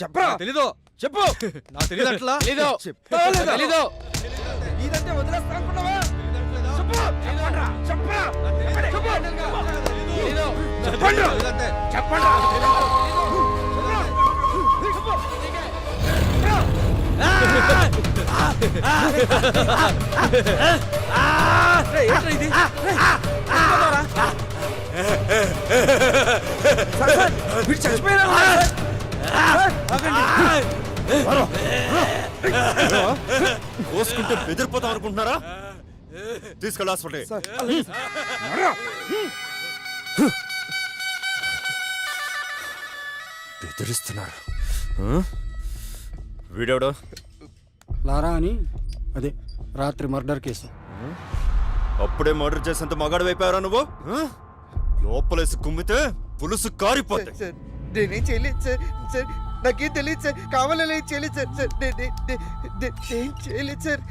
చెప్పరా? తెలీదు. చెప్పు. నాకు తెలియదు అట్లా. తెలీదు. చెప్తావా లేదా? తెలీదు. ఇదంటే వదిలేస్తా అనుకున్నావా? చెప్పు. చెప్పండ్రా. చెప్పరా? చెప్పు. తెలీదు. చెప్పండ్రా. చెప్పండ్రా. కోసుకుంటే బెదిరిపోతాం అనుకుంటున్నారా? తీసుకెళ్ళి హాస్పిటల్. బెదిరిస్తున్నారు. వీడెవడో? లారా అని అదే రాత్రి మర్డర్ కేసు. అప్పుడే మర్డర్ చేసేంత మగాడు అయిపోయారా నువ్వు? లోపలేసి కుమ్మితే పులుసు కారిపోతే. సార్ నేనేం చేయలేదు సార్. సార్ నాకేం తెలియదు సార్. కావాలని చేయలేదు సార్. సార్ ఏం చేయలేదు సార్.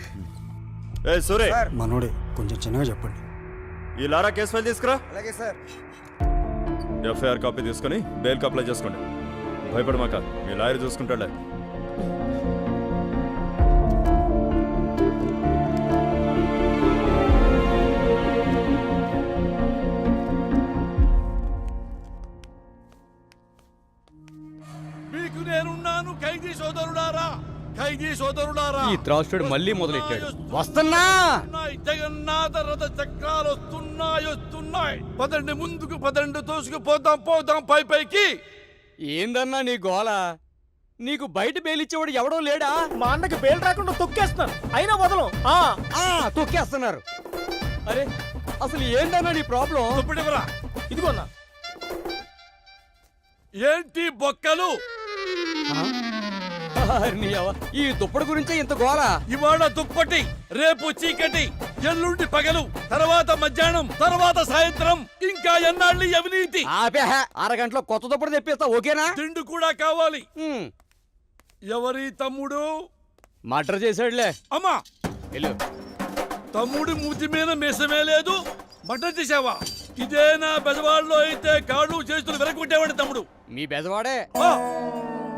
ఏ సూరే, మనోడే, కొంచెం చిన్నగా చెప్పండి. ఈ లారా కేసు ఫైల్ తీసుకురా. అలాగే సార్. ఎఫ్ఐఆర్ కాపీ తీసుకొని బెయిల్కి అప్లై చేసుకోండి. భయపడమాక, మీ లాయర్ చూసుకుంటాడులే. మీకు నేనున్నాను ఖైదీ సోదరులారా, ఖైదీ సోదరులారా. ఈ త్రాసుడు మళ్ళీ మొదలెట్టాడు. వస్తున్నా. జగన్నాథ రథ చక్రాలు వస్తున్నాయి. పదండి ముందుకు, పదండి తోసుకుపోదాం, పోదాం పైకి. ఏందన్నా నీ గోల? నీకు బయట బెయిలిచ్చేవాడు ఎవడో లేడా? మా అన్నకి బెయిల్ రాకుండా తొక్కేస్తున్నారు, అయినా వదలం. తొక్కేస్తున్నారు. అరే అసలు ఏందన్నా నీ ప్రాబ్లం? దుప్పటివరా, ఇదిగో అన్న. ఏంటి బొక్కలు? ఈ దుప్పటి గురించే ఇంత గోల? ఇవాళ దుప్పటి, రేపు చీకటి, ఎల్లుండి పగలు, తర్వాత మధ్యాహ్నం, తర్వాత సాయంత్రం, ఇంకా ఎన్నాళ్ళు ఈ అవినీతి? ఆపే, అరగంటలో కొత్త దుప్పటి తెప్పిస్తా, ఓకేనా? తిండి కూడా కావాలి. ఎవరి తమ్ముడు? మర్డర్ చేశాడులే. అమ్మా, వెళ్ళు. తమ్ముడి మూతి మీద మీసమే లేదు, మర్డర్ చేసావా? ఇదే నా బెజవాడలో అయితే కాళ్ళు చేతులు వెరగొట్టేవాడి తమ్ముడు. మీ బెదవాడే. ఆ,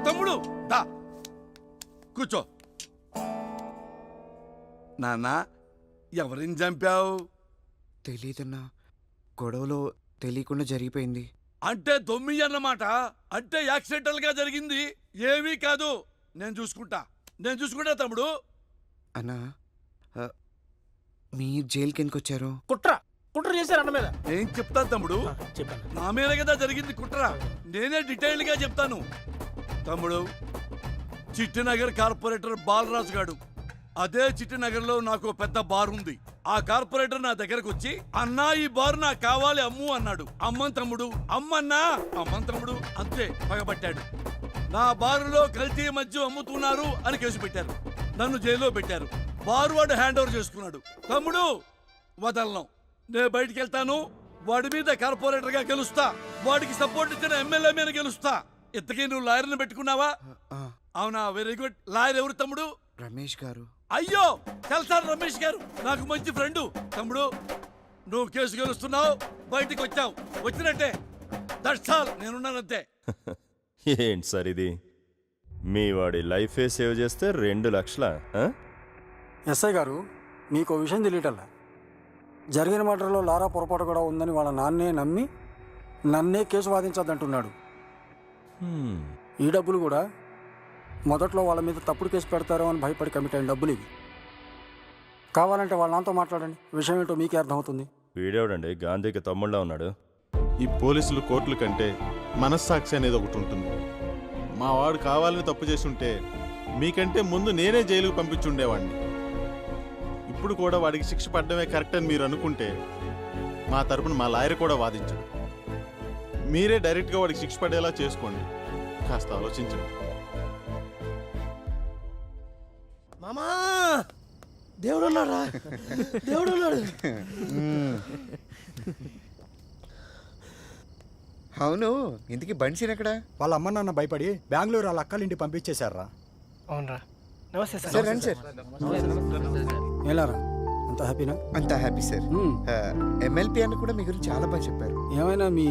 తమ్ముడు దా కూర్చో. నాన్న, ఎవరిని చంపావు? తెలీదన్నా, గొడవలో తెలియకుండా జరిగిపోయింది. అంటే దొమ్మి అన్నమాట. అంటే యాక్సిడెంటల్ గా జరిగింది, ఏమీ కాదు. నేను చూసుకుంటా తమ్ముడు. అన్నా మీ జైలుకి ఎందుకు వచ్చారు? కుట్ర చేశారు అన్న మీద. ఏం చెప్తాను తమ్ముడు, చెప్పండి. నా మీద కదా జరిగింది కుట్ర. నేనే డీటెయిల్డ్ గా చెప్తాను తమ్ముడు. చిట్టినగర్ కార్పొరేటర్ బాలరాజు గాడు, అదే చిట్టినగర్ లో నాకు పెద్ద బార్ ఉంది. ఆ కార్పొరేటర్ నా దగ్గరకు వచ్చి, అన్నా ఈ బార్ నాకు కావాలి అమ్ము అన్నాడు. అమ్మన్ తమ్ముడు, అమ్మన్నా, అమ్మన్ తమ్ముడు, అంతే పగబట్టాడు. నా బారులో కల్తీ మద్యం అమ్ముతున్నారు అని కేసు పెట్టారు. నన్ను జైల్లో పెట్టారు. బారు వాడు హ్యాండ్ ఓవర్ చేసుకున్నాడు. తమ్ముడు వదలను, నేను బయటికి వెళ్తాను. వాడి మీద కార్పొరేటర్ గా గెలుస్తా, వాడికి సపోర్ట్ ఇచ్చిన ఎమ్మెల్యే మీద గెలుస్తా. ఇంతకీ నువ్వు లాయర్ని పెట్టుకున్నావా? అవునా, వెరీ గుడ్. లాయర్ ఎవరు తమ్ముడు? రమేష్ గారు. అయ్యో, తెలుసా రమేష్ గారు, నాకు మంచి ఫ్రెండు. తమ్ముడు నువ్వు కేసు గెలుస్తున్నావు, బయటికి వచ్చావు, వచ్చినట్టే. దట్స్ ఆల్, నేనున్నానంతే. ఏంటి సార్ ఇది? మీ వాడి లైఫే సేవ్ చేస్తే 2 లక్షలా? ఎస్ఐ గారు, మీకు ఓ విషయం తెలియటల్లా. జరిగిన మర్డర్లో లారా పొరపాటు కూడా ఉందని వాళ్ళ నాన్నే నమ్మి నన్నే కేసు వాదించద్దంటున్నాడు. ఈ డబ్బులు కూడా మొదట్లో వాళ్ళ మీద తప్పుడు కేసు పెడతారో అని భయపడి కమిట్ అయిన డబ్బులు ఇవి. కావాలంటే వాళ్ళ నాన్నతో మాట్లాడండి, విషయం ఏంటో మీకే అర్థమవుతుంది. వీడేవడండి గాంధీకి తమ్ముళ్ళ ఉన్నాడు? ఈ పోలీసులు కోర్టుల కంటే మనస్సాక్షి అనేది ఒకటి ఉంటుంది. మా వాడు కావాలని తప్పు చేసి ఉంటే మీకంటే ముందు నేనే జైలుకు పంపించుండేవాడిని. ఇప్పుడు కూడా వాడికి శిక్ష పడడమే కరెక్ట్ అని మీరు అనుకుంటే మా తరపున మా లాయర్ కూడా వాదించడు. మీరే డైరెక్ట్గా వాడికి శిక్ష పడేలా చేసుకోండి. కాస్త ఆలోచించండి. మామా, దేవుడు ఉన్నాడా? దేవుడు ఉన్నాడు. అవును, ఇంతకీ బన్సీన్ ఎక్కడ? వాళ్ళ అమ్మ నాన్న భయపడి బెంగళూరు వాళ్ళ అక్కల ఇంటికి పంపించేశారా. అవునరా, నమస్తే సార్. సార్ రండి సార్. ఏలారా, అంత హ్యాపీనా? అంతా హ్యాపీ సార్. ఎమ్మెల్పీ అని కూడా మీ గురించి చాలా బాగా చెప్పారు. ఏమైనా మీ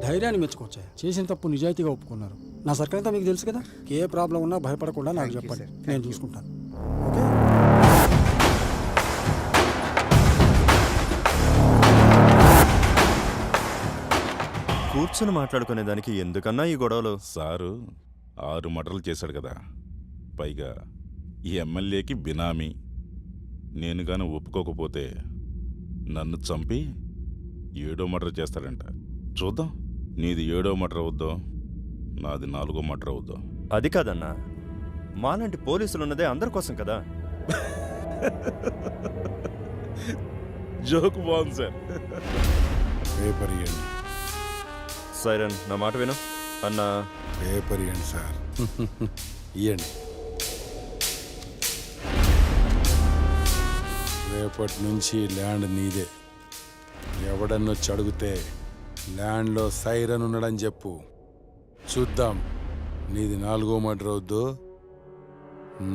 ధైర్యాన్ని మెచ్చుకోవచ్చా. చేసిన తప్పు నిజాయితీగా ఒప్పుకున్నారు. నా సర్కిల్ అంతా మీకు తెలుసు కదా. ఏ ప్రాబ్లం ఉన్నా భయపడకుండా నాకు చెప్పండి, నేను చూసుకుంటాను. ఓకే. కూర్చొని మాట్లాడుకునే దానికి ఎందుకన్నా ఈ గొడవలు? సారు 6 మర్డర్లు చేశాడు కదా, పైగా ఈ ఎమ్మెల్యేకి బినామీ. నేను గాని ఒప్పుకోకపోతే నన్ను చంపి 7వ మర్డర్ చేస్తాడంట. చూద్దాం, నీది 7వ మర్డర్ అవుద్దో, నాది 4వ మర్డర్ అవుద్దో. అది కాదన్నా, మాలాంటి పోలీసులు ఉన్నదే అందరి కోసం కదా. జోక్ బాగుంది సార్. పేపర్ ఇవ్వండి, సైరన్ నా మాట విను అన్నా. పేపర్ ఇవ్వండి సార్, ఇవ్వండి. రేపటి నుంచి ల్యాండ్ నీదే. ఎవడన్నొచ్చి అడిగితే ల్యాండ్లో సైరన్ ఉన్నాడని చెప్పు. చూద్దాం నీది 4వ మర్డర్ అవుద్దో,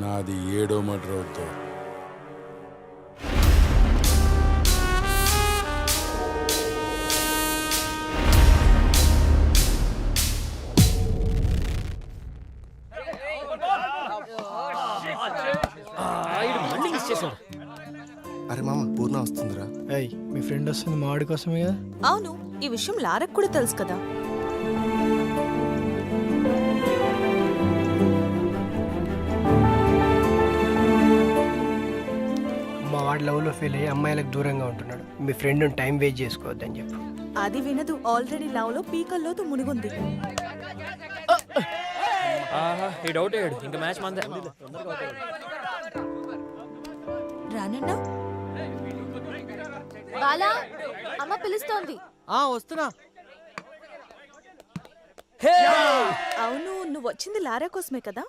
నాది 7వ మర్డర్ అవుద్దో. అరే మామ పూర్ణ వస్తుందిరా. ఏయ్ మీ ఫ్రెండ్ వస్తుంది మా వాడి కోసమే కదా. అవును, ఈ విషయం లారకు కూడా తెలుసు కదా. మా వాడి లవ్లో ఫెయిల్ అయ్యి అమ్మాయిలకు దూరంగా ఉంటున్నాడు. మీ ఫ్రెండ్ టైం వేస్ట్ చేసుకోవద్దని చెప్పు. అది వినదు. ఆల్రెడీ లవ్ లో పీకల్లోతు మునిగుంది. ఈ డౌట్ అయ్యాడు, ఇంకా మ్యాచ్ మందే. రానన్నా బాలా, అమ్మ పిలుస్తోంది. వస్తున్నా. అవును, నువ్వు వచ్చింది లారా కోసమే కదా.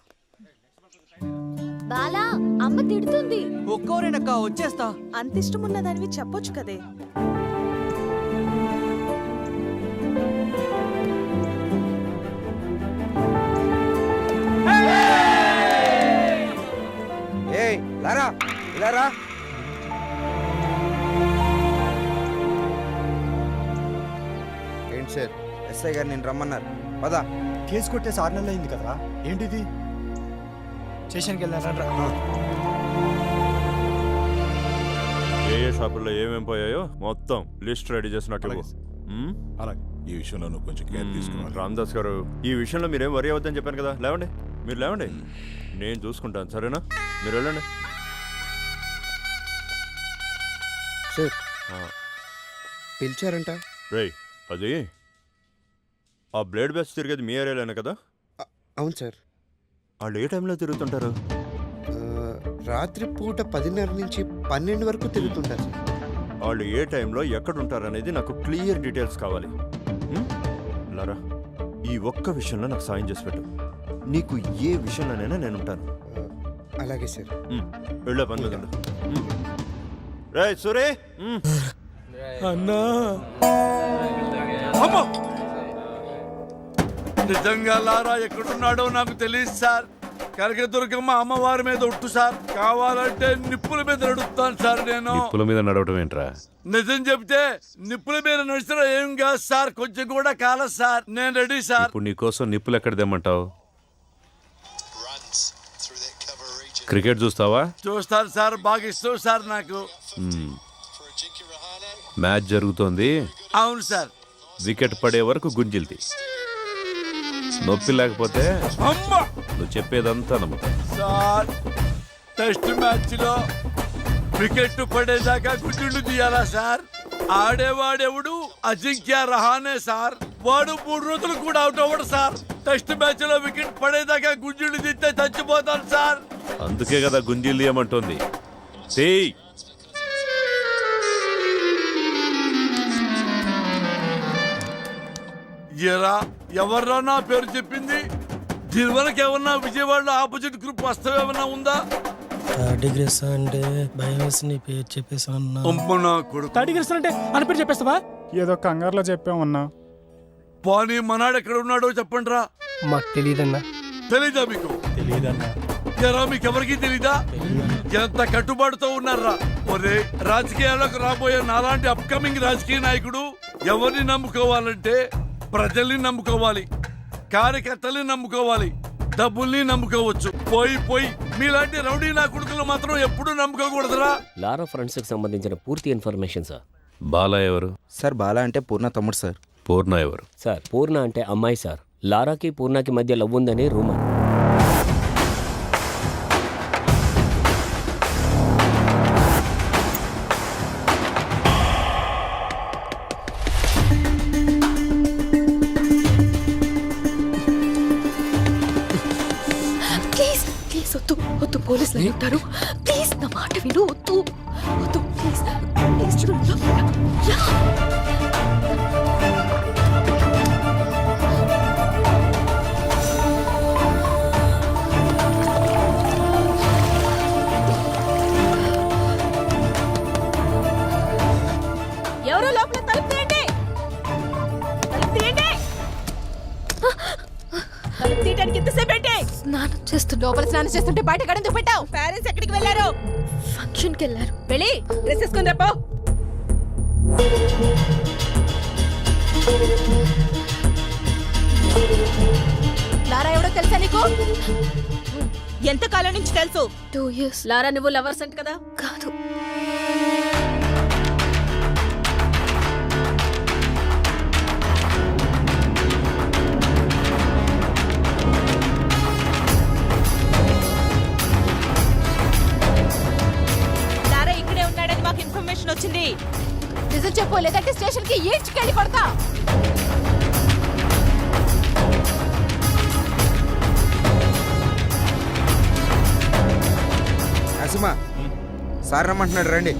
బాలా, అమ్మ తిడుతుంది. ఒక్కోరేనక్క, వచ్చేస్తా. అంత ఇష్టం ఉన్నదానివి చెప్పొచ్చు కదే. ఏయ్ లారా, ఇలా రా. ఏంటి సార్, ఎస్ఐ గారు నేను రమ్మన్నారు. పదా. కేసు కొట్టేసి 6 నెలలు అయింది కదరా, ఏంటిది? స్టేషన్కి వెళ్ళారా? ఏ షాపుల్లో ఏమేం పోయాయో మొత్తం లిస్ట్ రెడీ చేసి నాకు ఇవ్వు. అలాగే. ఈ విషయంలో నువ్వు కొంచెం కేర్ తీసుకున్నావు. రామదాస్ గారు, ఈ విషయంలో మీరేం వరి అవద్దని చెప్పాను కదా. లేవండి, మీరు లేవండి, నేను చూసుకుంటాను, సరేనా? మీరు వెళ్ళండి. సార్ పిలిచారంట. రేయ్, అది ఆ బ్లేడ్ బ్యాచ్ తిరిగేది మీ ఏరియాలోనే కదా? అవును సార్. వాళ్ళు ఏ టైంలో తిరుగుతుంటారు? రాత్రి పూట 10:30 నుంచి 12 వరకు తిరుగుతుంటారు సార్. వాళ్ళు ఏ టైంలో ఎక్కడ ఉంటారనేది నాకు క్లియర్ డీటెయిల్స్ కావాలి. లారా, ఈ ఒక్క విషయంలో నాకు సాయం చేసి పెట్టు. నీకు ఏ విషయంలోనైనా నేను ఉంటాను. అలాగే సార్. వెళ్ళే పని మీద ఉండు. రేయ్ సూరే, అన్నా అమ్మో! నిజంగా లారా ఎక్కడున్నాడో నాకు తెలియదు సార్. కనకదుర్గమ్మ అమ్మవారి మీద ఒట్టు సార్. కావాలంటే నిప్పుల మీద నడుస్తాను సార్. నేను నిప్పుల మీద నడవటం ఏంట్రా? నిజం చెప్తే నిప్పుల మీద నడిచిన ఏం కాదు సార్, కొంచెం కూడా కాలేదు సార్. నేను రెడీ సార్. ఇప్పుడు నీకోసం నిప్పులు ఎక్కడ తెమ్మంటావు? క్రికెట్ చూస్తావా? చూస్తాను సార్, బాగా ఇష్టం సార్ నాకు. మ్యాచ్ జరుగుతోంది, అవును సార్. వికెట్ పడే వరకు గుంజిల్ది. నొప్పి లేకపోతే అమ్మా నువ్వు చెప్పేదంతా నమ్ముతా. సార్, టెస్ట్ మ్యాచ్ లో వికెట్ పడేదాకా గుడ్డులు తీయాలా సార్? ఆడేవాడెవడు? అజింక్య రహానే సార్. వాడు 3 రోజులు కూడా అవుట్ అవ్వడు సార్. టెస్ట్ మ్యాచ్ లో వికెట్ పడేదాకా గుంజులు తీస్తే చచ్చిపోతాను సార్. అందుకే కదా గుంజిల్ తీయమంటోంది. సేయ్, ఎరా ఎవర్రా నా పేరు చెప్పింది? దీనివరకు ఏమన్నా విజయవాడలో ఆపోజిట్ గ్రూప్ వస్తావేమన్నా ఉందా? డిగ్రీస్ అంటే భయం వేసి నీ పేరు చెప్పేసి అన్నా. నా కొడుకు. అంటే అని పేరు చెప్పేస్తావా? ఏదో కంగారులో చెప్పామన్నా. పానీ మనాడు ఎక్కడ ఉన్నాడో చెప్పండి రా. మాకు తెలియదన్నా. తెలీదా మీకు? తెలియదన్నా. ఎరా మీకెవరికి తెలీదా? ఎంత కట్టుబాటుతో ఉన్నారా? ఒరే, రాజకీయాలకు రాబోయే నాలాంటి అప్కమింగ్ రాజకీయ నాయకుడు ఎవరిని నమ్ముకోవాలంటే ప్రజల్ని నమ్ముకోవాలి, కార్యకర్తల్ని నమ్ముకోవాలి, డబ్బుల్ని నమ్ముకోవచ్చు. పోయి మీలాంటి రౌడీ నా కొడుకులు మాత్రం ఎప్పుడూ నమ్ముకోకూడదురా. లారా ఫ్రెండ్స్కి సంబంధించిన పూర్తి ఇన్ఫర్మేషన్ సార్. బాలా ఎవరు? సార్ బాలా అంటే పూర్ణ తమ్ముడు సార్. పూర్ణ ఎవరు? సార్ పూర్ణ అంటే అమ్మాయి సార్. లారాకి పూర్ణకి మధ్య లవ్ ఉందని రూమర్. ప్లీజ్ ప్లీజ్ వద్దు వద్దు, పోలీసులు ఉంటారు. ప్లీజ్ నా మాట విను, వద్దు వద్దు, ప్లీజ్ ప్లీజ్ చూడు. ఎవరో లోపల తలుపు తీయండి, తలుపు తీయండి. తలుపు తీయడానికి ఎంతసేపు ఏంటి? స్నానం చేస్తూ లోపల స్నానం చేస్తుంటే బయట గడెందుకు పెట్టావు? పేరెంట్స్ ఎక్కడికి వెళ్ళారు? ఫంక్షన్కి వెళ్ళారు. వెళ్ళి డ్రెస్ వేసుకుని రాపో. లారా ఎవడో తెలుసా నీకు? ఎంత కాలం నుంచి తెలుసు? 2 years. లారా నువ్వు లవర్స్ అంట కదా? కాదు. లారా ఇక్కడే ఉన్నాడని మాకు ఇన్ఫర్మేషన్ వచ్చింది. నిజం చెప్పు, లేదంటే స్టేషన్ కి ఈడ్చుకెళ్ళి కొడతా. నరసింహ సార్ రమ్మంటున్నాడు, రండి.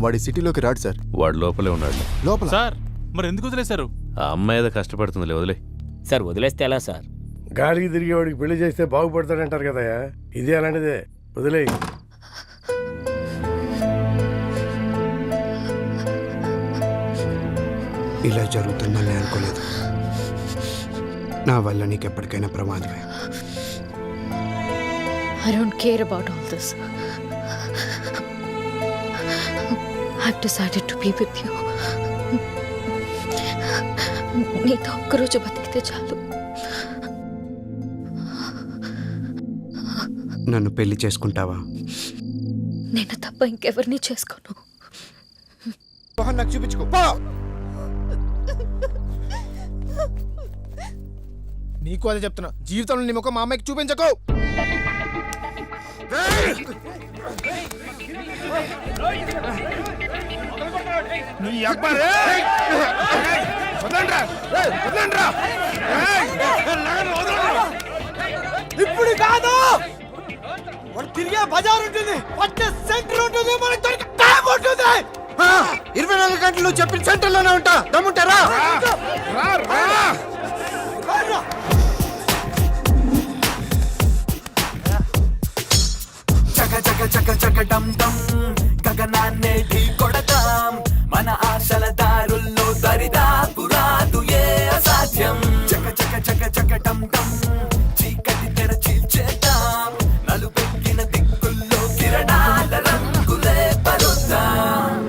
వాడి సిటీలోకి రాడు సార్. వాడు లోపలే ఉన్నాడు. లోపల సార్ మరి ఎందుకు వదిలేశారు? ఆ అమ్మాయి ఏదో కష్టపడుతుంది, వదిలే. సార్ వదిలేస్తే ఎలా సార్? గాలికి తిరిగి వాడికి పెళ్లి చేస్తే బాగుపడతాడంటారు కదా, ఇది అలాంటిదే, వదిలే. ఇలా జరుగుతుందని అనుకోలేదు. నా వల్ల నీకు ఎప్పటికైనా ప్రమాదమే. I don't care about all this. I've decided to be with you. నీతో ఒక్కరోజు బతికితే చాలు. నన్ను పెళ్లి చేసుకుంటావా? నేను తప్ప ఇంకెవరిని చేసుకోను. నాకు చూపించుకో. నీకు అదే చెప్తున్నా, జీవితంలో నీ ముఖం మా అమ్మాయికి చూపించకు. ఇప్పుడు కాదు, వాడు తిరిగే బజార్ ఉంటుంది, పట్టే సెంటర్ ఉంటుంది, మనకి దొరికే టైం ఉంటుంది. 24 గంటలు చెప్పిన సెంటర్లోనే ఉంటా. దమ్ముంటారా? చక చక చక చక డమ్ డమ్ గగనాన్నే ఢీ కొడతాం. మన ఆశల దారుల్లో దరిదాపు రాదు ఏ అసాధ్యం. చక చక చక చక డమ్ డమ్ చీకటి తెర చీల్చేద్దాం. నలుపెక్కిన దిక్కుల్లో కిరణాల రంగులే పరుద్దాం.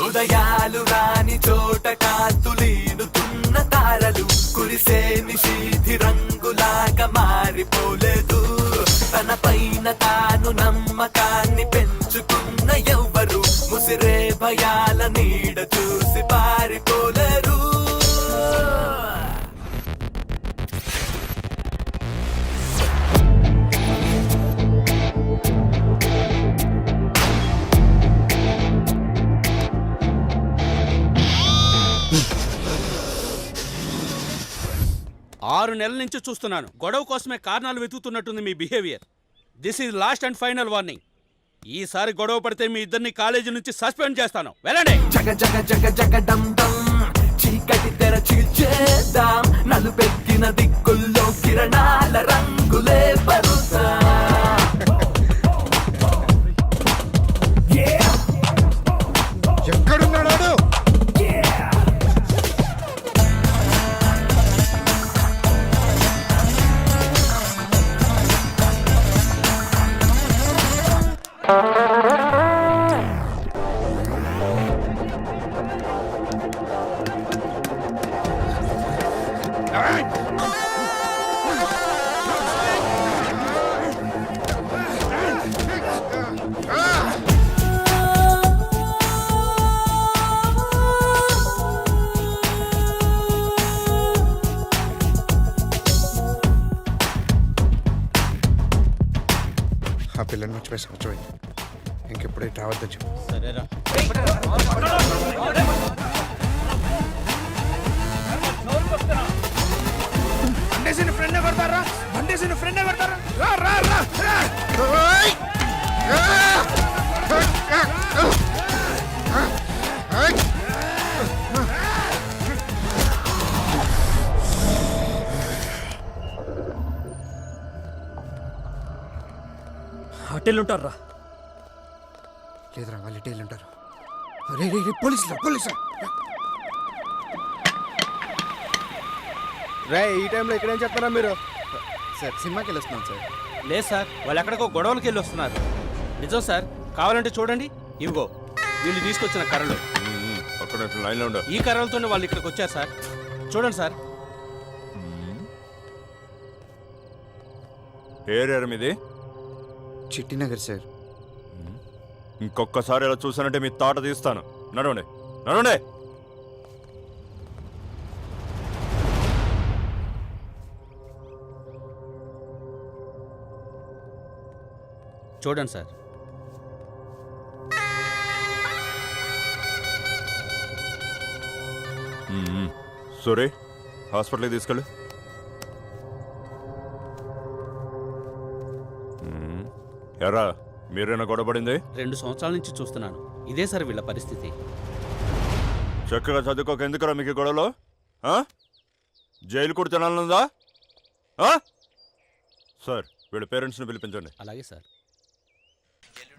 ఉదయాలు రాని చోట కాంతులీనుతున్న తారలు కురిసే నిశీధి రంగులాగా మారిపోలేదు. తన పైన తాను నమ్మకాన్ని పెంచుకున్న ఎవ్వరు ముసిరే భయాల నీడ చూసి పారిపోలేరు. ఆరు నెలల నుంచి చూస్తున్నాను. గొడవ కోసమే కారణాలు వెతుకుతున్నట్టుంది మీ behaviour. This is last and final warning. ఈసారి గొడవ పడితే మీ ఇద్దరిని కాలేజీ నుంచి సస్పెండ్ చేస్తాను. వెళ్ళండి. జగ జగ జగ జగ డమ్ డమ్ చీకటి తెర చీల్చేద్దాం. నలుపెక్కిన దిక్కుల్లో కిరణాల రంగులే పరుద్దాం. ఎక్కడున్నాడు? సంవత్సరం ఇంకెప్పుడే రావద్దని చెప్పు. సరేరా. బండేసిన ఫ్రెండ్ కొడతారా, బండేసిన ఫ్రెండ్ కొడతారా. రా రా రా రా. హోటల్ ఉంటారా? లేదురా, వాళ్ళు ఇటేళ్ళు ఉంటారు. రే రే రే, పోలీసులు పోలీసులు. రే, ఈ టైంలో ఇక్కడేం చెప్తారా మీరు? సార్ సినిమాకి వెళ్ళొస్తున్నాం సార్. లేదు సార్, వాళ్ళు ఎక్కడికో గొడవలకి వెళ్ళి వస్తున్నారు. నిజం సార్, కావాలంటే చూడండి. ఇవిగో వీళ్ళు తీసుకొచ్చిన కర్రలు. అక్కడ లైన్లో ఉండవు. ఈ కర్రలతోనే వాళ్ళు ఇక్కడికి వచ్చారు సార్. చూడండి సార్. ఏరియా మీది? చిట్టినగర్ సార్. ఇంకొకసారి ఇలా చూసానంటే మీ తాట తీస్తాను. నడవండి నడవండి. చూడండి సార్. సరే, హాస్పిటల్కి తీసుకెళ్ళు. ఎరా, మీరేనా గొడవపడింది? 2 సంవత్సరాల నుంచి చూస్తున్నాను. ఇదే సార్ వీళ్ళ పరిస్థితి. చక్కగా చదువుకోక ఎందుకురా మీకు ఈ గొడవలో? జైలు కూడా తినాలనుందా? సార్, వీళ్ళ పేరెంట్స్ని పిలిపించండి. అలాగే సార్.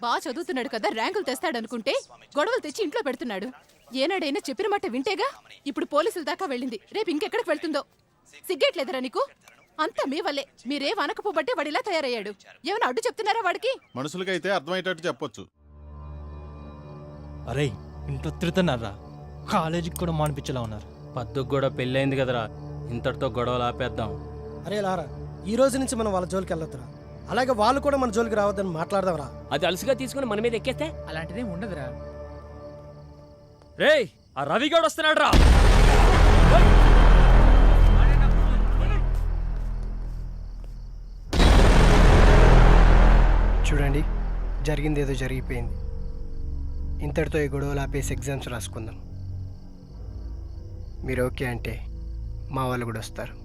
బాగా చదువుతున్నాడు కదా, ర్యాంకులు తెస్తాడనుకుంటే గొడవలు తెచ్చి ఇంట్లో పెడుతున్నాడు. ఏనాడైనా చెప్పిన మాట వింటేగా. ఇప్పుడు పోలీసుల దాకా వెళ్ళింది, రేపు ఇంకెక్కడికి వెళ్తుందో. సిగ్గేట్లేదరా నీకు? అంతా మీ వల్లే. మీరే వనకపోబట్టే వాడిలా తయారయ్యాడు. ఏమైనా అడ్డు చెప్తున్నారా వాడికి? మనుషులకైతే అర్థమయ్యేటట్టు చెప్పొచ్చు. అరే, ఇంట్లో తిడుతున్నారా, కాలేజీకి కూడా మానిపించేలా ఉన్నారు. పద్దుకు కూడా పెళ్ళైంది కదరా, ఇంతటితో గొడవలు ఆపేద్దాం. అరే లారా, ఈ రోజు నుంచి మనం వాళ్ళ జోలికి వెళ్ళొద్దురా. అలాగే వాళ్ళు కూడా మన జోలికి రావద్దని మాట్లాడదాంరా. అది అలసిగా తీసుకుని మన మీద ఎక్కేస్తే అలాంటిదే ఉండదురా. రే, ఆ రవిగౌడ్ వస్తున్నాడు రా. చూడండి, జరిగింది ఏదో జరిగిపోయింది. ఇంతటితో ఈ గొడవలు ఆపేసి ఎగ్జామ్స్ రాసుకుందాం. మీరు ఓకే అంటే మా వాళ్ళు కూడా వస్తారు.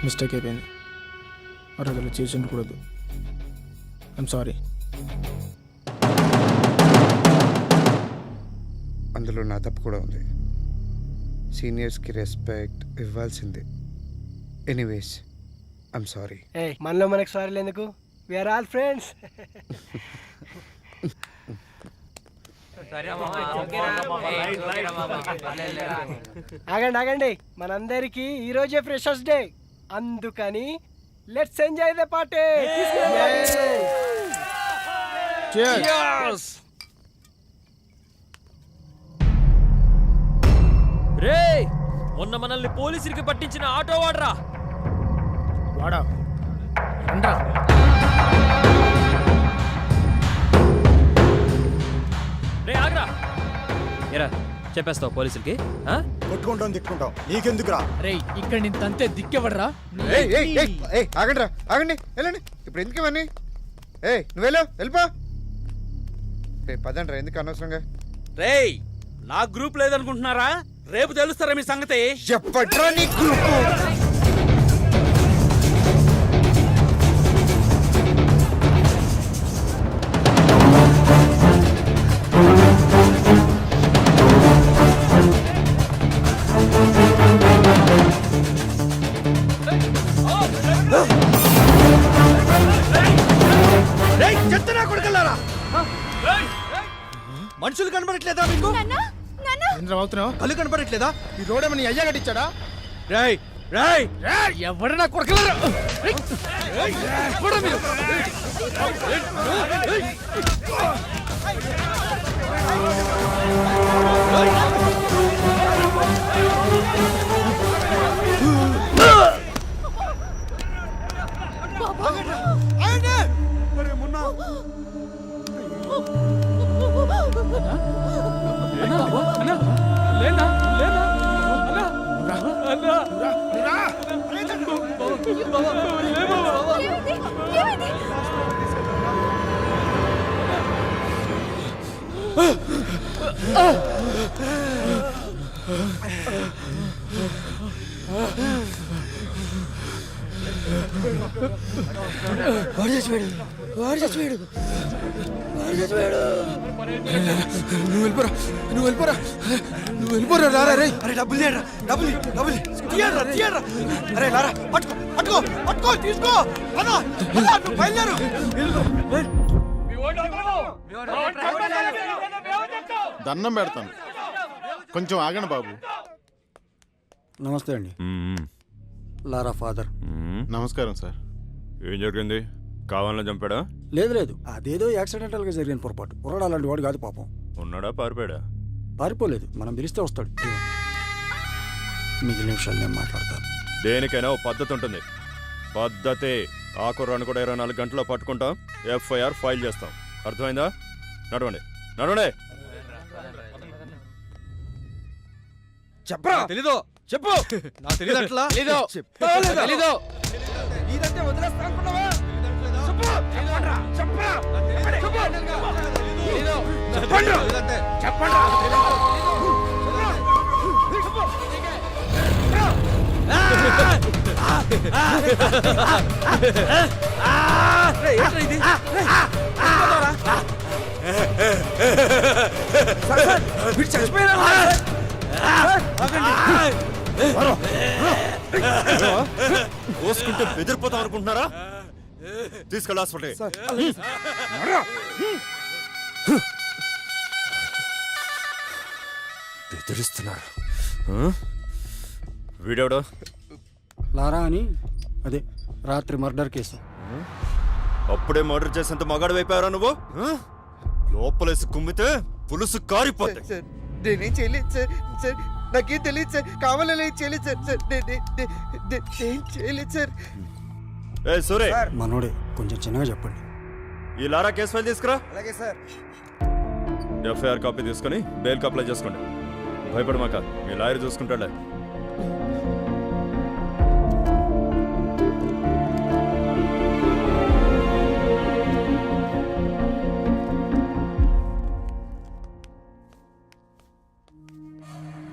మిస్టేక్ అయిపోయింది. ఆ రోజుల్లో చేసి ఉండకూడదు. I'm sorry. అందులో నా తప్పు కూడా ఉంది. సీనియర్స్కి రెస్పెక్ట్ ఇవ్వాల్సిందే. Anyways, I'm sorry. మనలో మనకు సారీలు ఎందుకు? We're all friends. ఆగండి ఆగండి, మనందరికీ ఈరోజే ఫ్రెషర్స్ డే. అందుకని లెట్స్ ఎంజాయ్ ద పార్టీ. రే, మొన్న మనల్ని పోలీసులకి పట్టించిన ఆటో వాడరా. వాడా రండ్రా. రే ఆగ్రా. ఎరా చెప్పేస్తావు పోలీసులకి? కొట్టుకుంటాం తిట్టుకుంటాం, నీకెందుకురా? రే, ఇక్కడ నేను తంతే దిక్కెవడరా? ఆగండి రా, ఆగండి, వెళ్ళండి. ఇప్పుడు ఎందుకు ఇవన్నీ? నువ్వు వెళ్ళిపో. రే పదండి రా, ఎందుకు అనవసరంగా? రేయ్, నా గ్రూప్ లేదనుకుంటున్నారా? రేపు తెలుస్తారా మీ సంగతి? చెప్పట్రా నీ గ్రూపు. మనుషులు కనబడట్లేదా మీకు? కళ్ళు కనబడట్లేదా? ఈ రోడ్ ఏమని అయ్యా కట్టించాడా? రేయ్ రేయ్, ఎవడన్నా కొడకలరా? వాడు చచ్చిపోయాడు, వాడు చచ్చిపోయాడు, వాడు చచ్చిపోయాడు. నువ్వు వెళ్ళిపోరా, నువ్వు వెళ్ళిపోరా, నువ్వు వెళ్ళిపోరా. లారా రే, అరే డబ్బులు తీయరా, డబ్బులు డబ్బులు తీయరా, తీయరా. అరే లారా, పట్టుకో పట్టుకో పట్టుకో, తీసుకో. పద, పద, నువ్వు బయలుదేరు. దండం పెడతాను, కొంచెం ఆగండి బాబు. నమస్తే అండి. లారా ఫాదర్. నమస్కారం సార్. ఏం జరిగింది? కావాలని చంపాడా? లేదు లేదు, అదేదో యాక్సిడెంటల్గా జరిగిన పొరపాటు. కుర్రాడు అలాంటి వాడు కాదు పాపం. ఉన్నాడా పారిపోయాడా? పారిపోలేదు, మనం పిలిస్తే వస్తాడు. మిగిలిన విషయాలు నేను మాట్లాడతాను. దేనికైనా ఓ పద్ధతి ఉంటుంది. పద్ధతి. ఆ కుర్రాన్ని కూడా 24 గంటల్లో పట్టుకుంటాం, ఎఫ్ఐఆర్ ఫైల్ చేస్తాం. అర్థమైందా? నడవండి నడవండి. చెప్పరా, తెలీదు. చెప్పు. నా తెలీదు అట్లా. తెలీదు. ఇదంటే వదిలేస్తా అనుకున్నావా? చెప్పు. చెప్పండ్రా, చెప్పరా. తెలీదు. చెప్పండి. చెప్పండి. కోసుకుంటే బెదిరిపోతాం అనుకుంటున్నారా? తీసుకెళ్ళి హాస్పిటల్. బెదిరిస్తున్నారు. వీడెవడో? లారా అని, అదే రాత్రి మర్డర్ కేసు. అప్పుడే మర్డర్ చేసేంత మగాడు అయిపోయారా నువ్వు? లోపలేసి కుమ్మితే పులుసు కారిపోతాయి. సార్ నేనేం చేయలేదు సార్. సార్ నాకేం తెలియదు సార్. కావాలని చేయలేదు సార్. సార్ నేను చేయలేదు సార్. ఏ సూరే, మనోడే, కొంచెం చిన్నగా చెప్పండి. ఈ లారా కేసు ఫైల్ తీసుకురా. అలాగే సార్. ఎఫ్ఐఆర్ కాపీ తీసుకొని బెయిల్కి అప్లై చేసుకోండి. భయపడమాక, మీ లాయర్ చూసుకుంటాడులే.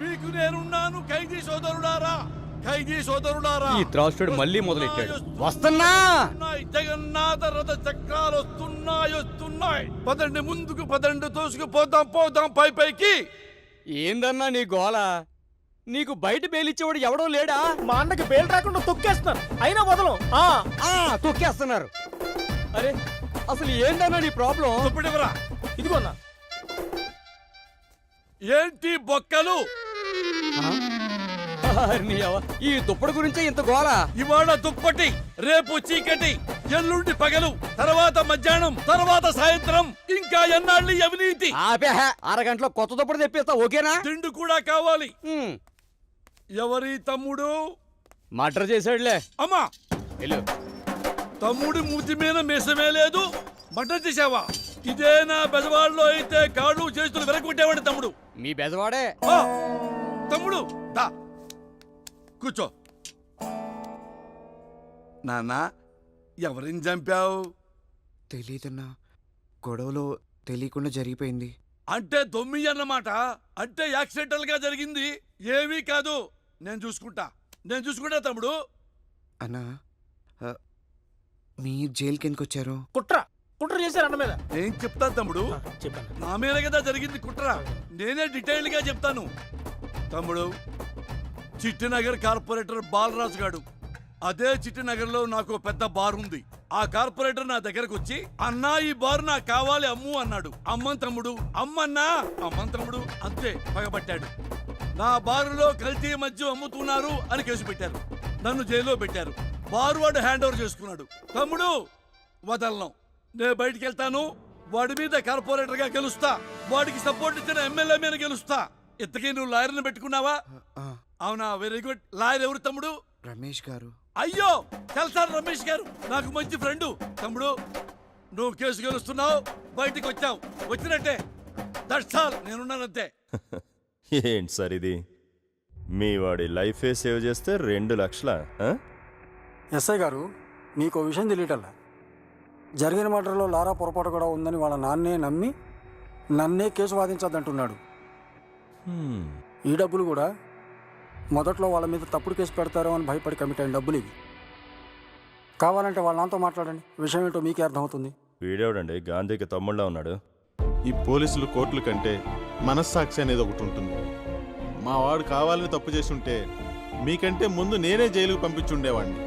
మీకు నేనున్నాను ఖైదీ సోదరుడారా, ఖైదీ సోదరుడారా. ఈ త్రాసుడు మళ్ళీ మొదలెట్టాడు. వస్తున్నా. జగన్నాథ రథ చక్రాలు వస్తున్నాయి. పదండి ముందుకు, పదండి, తోసుకుపోదాం, పోదాం పైకి. ఏందన్నా నీ గోల? నీకు బయట బెయిలిచ్చేవాడు ఎవడో లేడా? మా అన్నకి బెయిల్ రాకుండా తొక్కేస్తున్నారు, అయినా వదలం. తొక్కేస్తున్నారు. అరే అసలు ఏందన్నా నీ ప్రాబ్లం? ఇప్పుడివరా, ఇదిగోన్నా. ఏంటి బొక్కలు? ఈ దుప్పటి గురించే ఇంత గోల. ఇవాళ దుప్పటి, రేపు చీకటి, ఎల్లుండి పగలు, తర్వాత మధ్యాహ్నం, తర్వాత సాయంత్రం. ఇంకా ఎన్నాళ్ళు ఈ అవినీతి? అరగంటలో కొత్త దుప్పటి తెప్పిస్తా, ఓకేనా? తిండి కూడా కావాలి. ఎవరి తమ్ముడు? మర్డర్ చేశాడులే. అమ్మా, వెళ్ళు. తమ్ముడి మూతి మీద మీసమే లేదు, మర్డర్ చేసావా? ఇదే నా బెజవాడలో అయితే కాళ్ళు చేతులు వెనక్కొట్టేవాడు తమ్ముడు. మీ బెజవాడే. తమ్ముడు దా కూర్చో. నాన్న, ఎవరిని చంపావు? తెలీదన్నా, గొడవలో తెలియకుండా జరిగిపోయింది. అంటే దొమ్మి అన్నమాట. అంటే యాక్సిడెంటల్ గా జరిగింది, ఏమీ కాదు. నేను చూసుకుంటా తమ్ముడు. అన్నా మీరు జైలుకి ఎందుకు వచ్చారు? కుట్ర చేశారు అన్న మీద. నేను చెప్తాను తమ్ముడు. చెప్పాను. నా మీద కదా జరిగింది కుట్ర. నేనే డీటెయిల్ గా చెప్తాను తమ్ముడు. చిట్టినగర్ కార్పొరేటర్ బాలరాజు గాడు, అదే చిట్టినగర్లో నాకు పెద్ద బార్ ఉంది. ఆ కార్పొరేటర్ నా దగ్గరకు వచ్చి, అన్నా ఈ బార్ నాకు కావాలి అమ్ము అన్నాడు. అమ్మన్ తమ్ముడు, అమ్మన్నా, అమ్మన్ తమ్ముడు, అంతే పగబట్టాడు. నా బారులో కల్తీ మద్యం అమ్ముతున్నారు అని కేసు పెట్టారు. నన్ను జైల్లో పెట్టారు. బారు వాడు హ్యాండ్ ఓవర్ చేసుకున్నాడు. తమ్ముడు వదలను, నేను బయటికి వెళ్తాను. వాడి మీద కార్పొరేటర్ గా గెలుస్తా. వాడికి సపోర్ట్ ఇచ్చిన ఎమ్మెల్యే మీద గెలుస్తా. ఇంతకీ నువ్వు లాయర్ని పెట్టుకున్నావా? అవునా, వెరీ గుడ్. లాయర్ ఎవరు తమ్ముడు? రమేష్ గారు. అయ్యో తెలుసా రమేష్ గారు, నాకు మంచి ఫ్రెండు. తమ్ముడు నువ్వు కేసు గెలుస్తున్నావు, బయటికి వచ్చావు, వచ్చినట్టే. దట్స్ ఆల్, నేనున్నానంతే. ఏంటి సార్ ఇది? మీ వాడి లైఫే సేవ్ చేస్తే 2 లక్షలా? ఎస్ఐ గారు మీకు విషయం తెలియటల్లా జరిగిన మర్డర్లో లారా పొరపాటు కూడా ఉందని వాళ్ళ నాన్నే నమ్మి నన్నే కేసు వాదించద్దంటున్నాడు. ఈ డబ్బులు కూడా మొదట్లో వాళ్ళ మీద తప్పుడు కేసు పెడతారో అని భయపడి కమిట్ అయిన డబ్బులు ఇవి. కావాలంటే వాళ్ళ నాన్నతో మాట్లాడండి, విషయం ఏంటో మీకే అర్థమవుతుంది. వీడేవడండి గాంధీకి తమ్ముళ్ళ ఉన్నాడు. ఈ పోలీసులు కోర్టుల కంటే మనస్సాక్షి అనేది ఒకటి ఉంటుంది. మా వాడు కావాలని తప్పు చేసి ఉంటే మీకంటే ముందు నేనే జైలుకు పంపించుండేవాడిని.